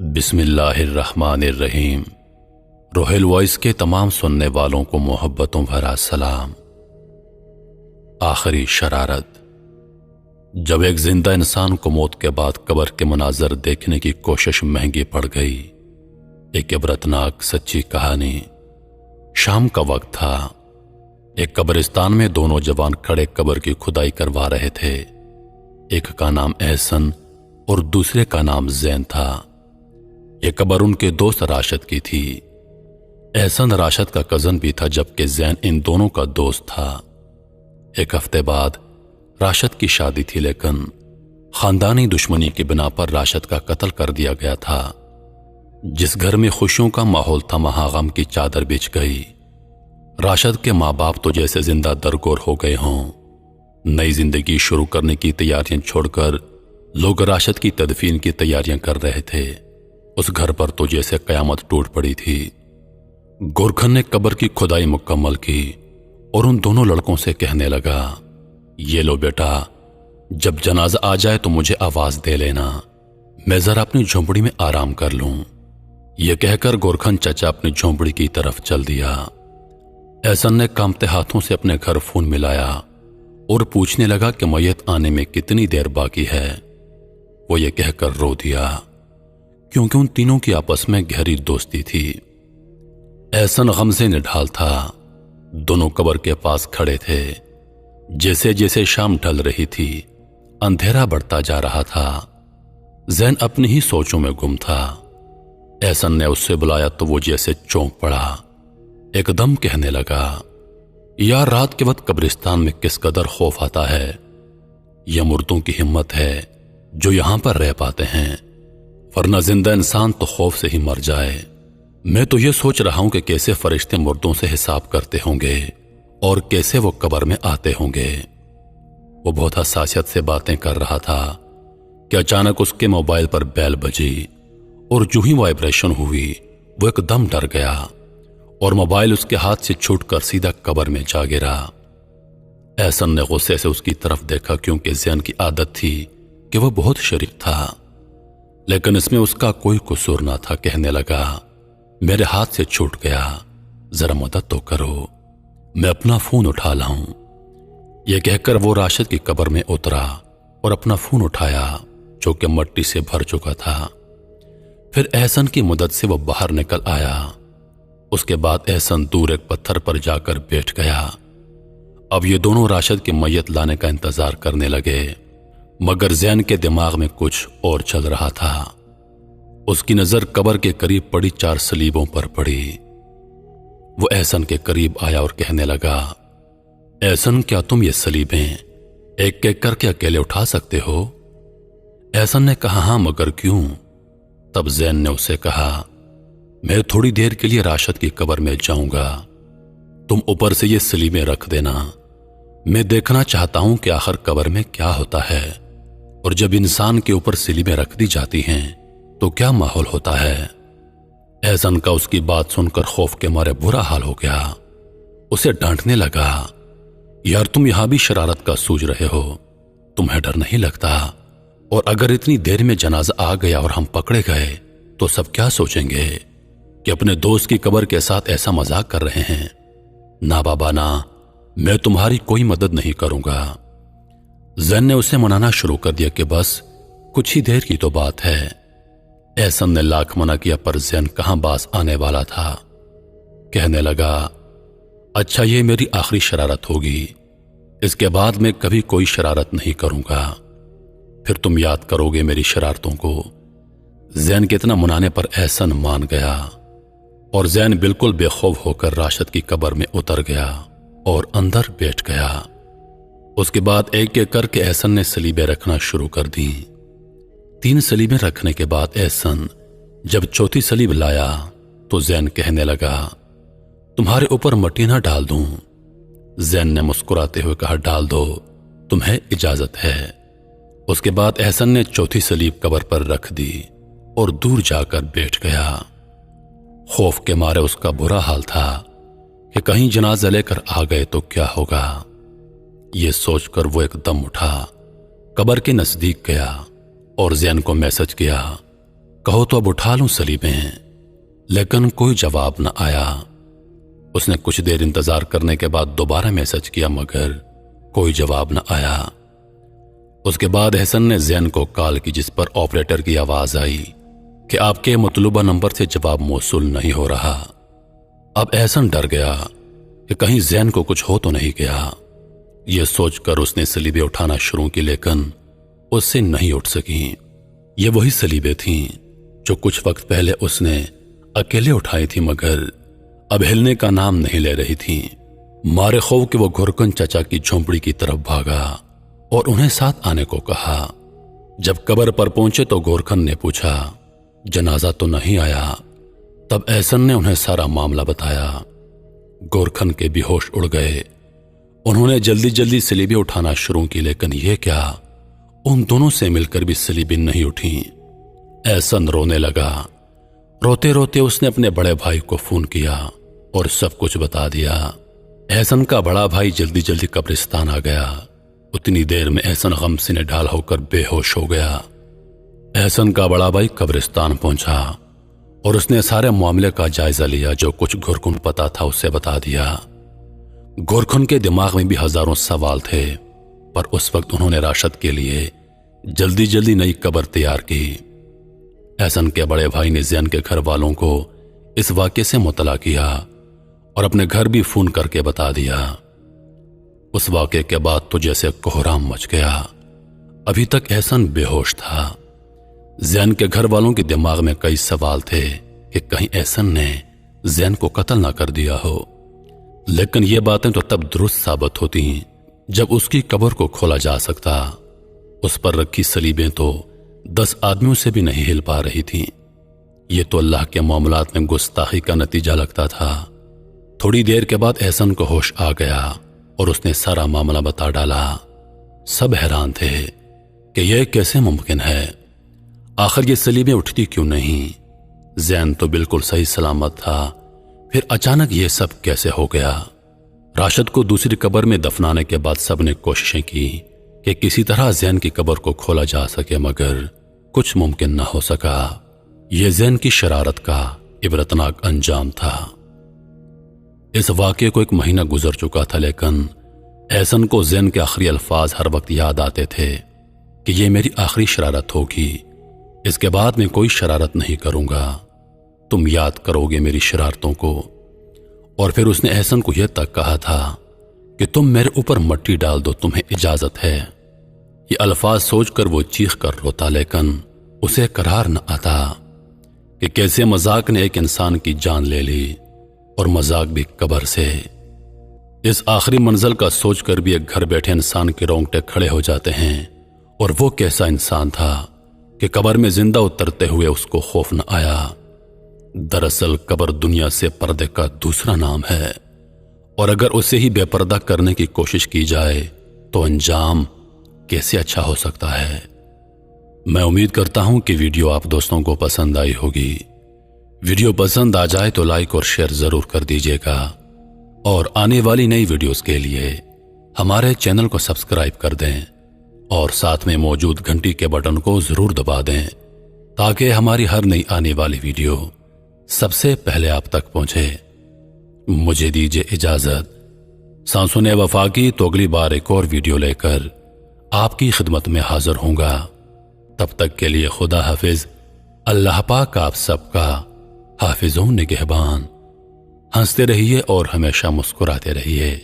बिस्मिल्लाहिर्रहमानिर्रहीम। रोहेल वॉइस के तमाम सुनने वालों को मोहब्बतों भरा सलाम। आखिरी शरारत। जब एक जिंदा इंसान को मौत के बाद कब्र के मनाजर देखने की कोशिश महंगी पड़ गई। एक इबरतनाक सच्ची कहानी। शाम का वक्त था। एक कब्रिस्तान में दो नौजवान खड़े कब्र की खुदाई करवा रहे थे। एक का नाम एहसन और दूसरे का नाम जैन था। ये कब्र उनके दोस्त राशिद की थी। एहसन राशिद का कजन भी था, जबकि जैन इन दोनों का दोस्त था। एक हफ्ते बाद राशिद की शादी थी, लेकिन खानदानी दुश्मनी की बिना पर राशिद का कत्ल कर दिया गया था। जिस घर में खुशियों का माहौल था, वहां गम की चादर बिछ गई। राशिद के माँ बाप तो जैसे जिंदा दरगोर हो गए हों। नई जिंदगी शुरू करने की तैयारियां छोड़कर लोग राशिद की तदफीन की तैयारियां कर रहे थे। उस घर पर तो जैसे कयामत टूट पड़ी थी। गोरखन ने कब्र की खुदाई मुकम्मल की और उन दोनों लड़कों से कहने लगा, ये लो बेटा, जब जनाजा आ जाए तो मुझे आवाज दे लेना, मैं जरा अपनी झोंपड़ी में आराम कर लूं। यह कहकर गोरखन चाचा अपनी झोंपड़ी की तरफ चल दिया। एहसन ने कांपते हाथों से अपने घर फोन मिलाया और पूछने लगा कि मैयत आने में कितनी देर बाकी है। वो ये कहकर रो दिया, क्योंकि उन तीनों की आपस में गहरी दोस्ती थी। एहसन गम से निढाल था। दोनों कब्र के पास खड़े थे। जैसे जैसे शाम ढल रही थी, अंधेरा बढ़ता जा रहा था। जैन अपनी ही सोचों में गुम था। एहसन ने उससे बुलाया तो वो जैसे चौंक पड़ा। एकदम कहने लगा, यार, रात के वक्त कब्रिस्तान में किस कदर खौफ आता है। यह मुर्दों की हिम्मत है जो यहां पर रह पाते हैं, वरना जिंदा इंसान तो खौफ से ही मर जाए। मैं तो ये सोच रहा हूं कि कैसे फरिश्ते मुर्दों से हिसाब करते होंगे और कैसे वो कब्र में आते होंगे। वो बहुत हसासियत से बातें कर रहा था कि अचानक उसके मोबाइल पर बेल बजी और जो ही वाइब्रेशन हुई वो एकदम डर गया और मोबाइल उसके हाथ से छूटकर सीधा कब्र में जा गिरा। एहसन ने गुस्से से उसकी तरफ देखा, क्योंकि जैन की आदत थी कि वह बहुत शरीफ था, लेकिन इसमें उसका कोई कसूर ना था। कहने लगा, मेरे हाथ से छूट गया, जरा मदद तो करो, मैं अपना फोन उठा लाऊं। यह कहकर वो राशिद की कब्र में उतरा और अपना फोन उठाया, जो कि मट्टी से भर चुका था। फिर एहसन की मदद से वो बाहर निकल आया। उसके बाद एहसन दूर एक पत्थर पर जाकर बैठ गया। अब ये दोनों राशिद की मैयत लाने का इंतजार करने लगे, मगर जैन के दिमाग में कुछ और चल रहा था। उसकी नजर कब्र के करीब पड़ी 4 सलीबों पर पड़ी। वो एहसन के करीब आया और कहने लगा, एहसन, क्या तुम ये सलीबें एक एक करके अकेले उठा सकते हो? एहसन ने कहा, हां, मगर क्यों? तब जैन ने उसे कहा, मैं थोड़ी देर के लिए राशिद की कब्र में जाऊंगा, तुम ऊपर से ये सलीबें रख देना। मैं देखना चाहता हूं कि आखिर कब्र में क्या होता है, और जब इंसान के ऊपर सलीबें रख दी जाती हैं तो क्या माहौल होता है। एहसन का उसकी बात सुनकर खौफ के मारे बुरा हाल हो गया। उसे डांटने लगा, यार, तुम यहां भी शरारत का सूझ रहे हो, तुम्हें डर नहीं लगता? और अगर इतनी देर में जनाजा आ गया और हम पकड़े गए तो सब क्या सोचेंगे कि अपने दोस्त की कब्र के साथ ऐसा मजाक कर रहे हैं। ना बाबा ना, मैं तुम्हारी कोई मदद नहीं करूंगा। जैन ने उसे मनाना शुरू कर दिया कि बस कुछ ही देर की तो बात है। एहसन ने लाख मना किया, पर जैन कहां बास आने वाला था। कहने लगा, अच्छा, ये मेरी आखिरी शरारत होगी, इसके बाद मैं कभी कोई शरारत नहीं करूंगा, फिर तुम याद करोगे मेरी शरारतों को। जैन के इतना मनाने पर एहसन मान गया और जैन बिल्कुल बेखौफ होकर राशिद की कब्र में उतर गया और अंदर बैठ गया। उसके बाद एक एक करके एहसन ने सलीबें रखना शुरू कर दी। 3 सलीबें रखने के बाद एहसन जब चौथी सलीब लाया तो जैन कहने लगा, तुम्हारे ऊपर मट्टी ना डाल दूं? जैन ने मुस्कुराते हुए कहा, डाल दो, तुम्हें इजाजत है। उसके बाद एहसन ने चौथी सलीब कब्र पर रख दी और दूर जाकर बैठ गया। खौफ के मारे उसका बुरा हाल था कि कहीं जनाजा लेकर आ गए तो क्या होगा। ये सोचकर वो एकदम उठा, कब्र के नजदीक गया और जैन को मैसेज किया, کہو تو اب اٹھا لوں سلیبیں، لیکن کوئی جواب نہ آیا۔ اس نے کچھ دیر انتظار کرنے کے بعد دوبارہ میسج کیا مگر کوئی جواب نہ آیا۔ اس کے بعد احسن نے زین کو کال کی جس پر آپریٹر کی آواز آئی کہ آپ کے مطلوبہ نمبر سے جواب موصول نہیں ہو رہا۔ اب احسن ڈر گیا کہ کہیں زین کو کچھ ہو تو نہیں گیا۔ یہ سوچ کر اس نے سلیبیں اٹھانا شروع کی لیکن اس سے نہیں اٹھ سکیں۔ یہ وہی سلیبیں تھیں جو کچھ وقت پہلے اس نے اکیلے اٹھائی تھی مگر اب ہلنے کا نام نہیں لے رہی تھیں۔ مارے خوف کہ وہ گھرکن چچا کی جھونپڑی کی طرف بھاگا اور انہیں ساتھ آنے کو کہا۔ جب قبر پر پہنچے تو گورکھن نے پوچھا جنازہ تو نہیں آیا۔ تب احسن نے انہیں سارا معاملہ بتایا۔ گورکھن کے بھی ہوش اڑ گئے۔ انہوں نے جلدی جلدی سلیبیں اٹھانا شروع کی لیکن یہ کیا، ان دونوں سے مل کر بھی سلیبیں نہیں اٹھیں۔ احسن رونے لگا۔ روتے روتے اس نے اپنے بڑے بھائی کو فون کیا اور سب کچھ بتا دیا۔ احسن کا بڑا بھائی جلدی جلدی قبرستان آ گیا۔ اتنی دیر میں احسن غم سے نڈال ہو کر بے ہوش ہو گیا۔ احسن کا بڑا بھائی قبرستان پہنچا اور اس نے سارے معاملے کا جائزہ لیا۔ جو کچھ گورکھن پتا تھا اسے بتا دیا۔ گورکھن کے دماغ میں بھی ہزاروں سوال تھے پر اس وقت انہوں نے راشد کے لیے جلدی جلدی نئی قبر تیار کی۔ احسن کے بڑے بھائی نے زین کے گھر والوں کو اس واقعے سے مطلع کیا اور اپنے گھر بھی فون کر کے بتا دیا۔ اس واقعے کے بعد تو جیسے کوہرام مچ گیا۔ ابھی تک احسن بے ہوش تھا۔ زین کے گھر والوں کے دماغ میں کئی سوال تھے کہ کہیں احسن نے زین کو قتل نہ کر دیا ہو، لیکن یہ باتیں تو تب درست ثابت ہوتی جب اس کی قبر کو کھولا جا سکتا۔ اس پر رکھی سلیبیں تو 10 آدمیوں سے بھی نہیں ہل پا رہی تھیں۔ یہ تو اللہ کے معاملات میں گستاخی کا نتیجہ لگتا تھا۔ تھوڑی دیر کے بعد احسن کو ہوش آ گیا اور اس نے سارا معاملہ بتا ڈالا۔ سب حیران تھے کہ یہ کیسے ممکن ہے، آخر یہ سلیبیں اٹھتی کیوں نہیں؟ زین تو بالکل صحیح سلامت تھا، پھر اچانک یہ سب کیسے ہو گیا؟ راشد کو دوسری قبر میں دفنانے کے بعد سب نے کوششیں کی کہ کسی طرح زین کی قبر کو کھولا جا سکے مگر کچھ ممکن نہ ہو سکا۔ یہ زین کی شرارت کا عبرتناک انجام تھا۔ اس واقعے کو 1 مہینہ گزر چکا تھا لیکن احسن کو زین کے آخری الفاظ ہر وقت یاد آتے تھے کہ یہ میری آخری شرارت ہوگی، اس کے بعد میں کوئی شرارت نہیں کروں گا، تم یاد کرو گے میری شرارتوں کو۔ اور پھر اس نے احسن کو یہ تک کہا تھا کہ تم میرے اوپر مٹی ڈال دو، تمہیں اجازت ہے۔ یہ الفاظ سوچ کر وہ چیخ کر روتا لیکن اسے قرار نہ آتا کہ کیسے مذاق نے ایک انسان کی جان لے لی اور مذاق بھی قبر سے۔ اس آخری منزل کا سوچ کر بھی ایک گھر بیٹھے انسان کے رونگٹے کھڑے ہو جاتے ہیں، اور وہ کیسا انسان تھا کہ قبر میں زندہ اترتے ہوئے اس کو خوف نہ آیا۔ دراصل قبر دنیا سے پردے کا دوسرا نام ہے، اور اگر اسے ہی بے پردہ کرنے کی کوشش کی جائے تو انجام کیسے اچھا ہو سکتا ہے۔ میں امید کرتا ہوں کہ ویڈیو آپ دوستوں کو پسند آئی ہوگی۔ ویڈیو پسند آ جائے تو لائک اور شیئر ضرور کر دیجیے گا، اور آنے والی نئی ویڈیوز کے لیے ہمارے چینل کو سبسکرائب کر دیں اور ساتھ میں موجود گھنٹی کے بٹن کو ضرور دبا دیں تاکہ ہماری ہر نئی آنے والی ویڈیو سب سے پہلے آپ تک پہنچے۔ مجھے دیجیے اجازت۔ سانسوں نے وفا کی تو اگلی بار ایک اور ویڈیو لے کر آپ کی خدمت میں حاضر ہوں گا۔ تب تک کے لیے خدا حافظ۔ اللہ پاک آپ سب کا حافظ و نگہبان۔ ہنستے رہیے اور ہمیشہ مسکراتے رہیے۔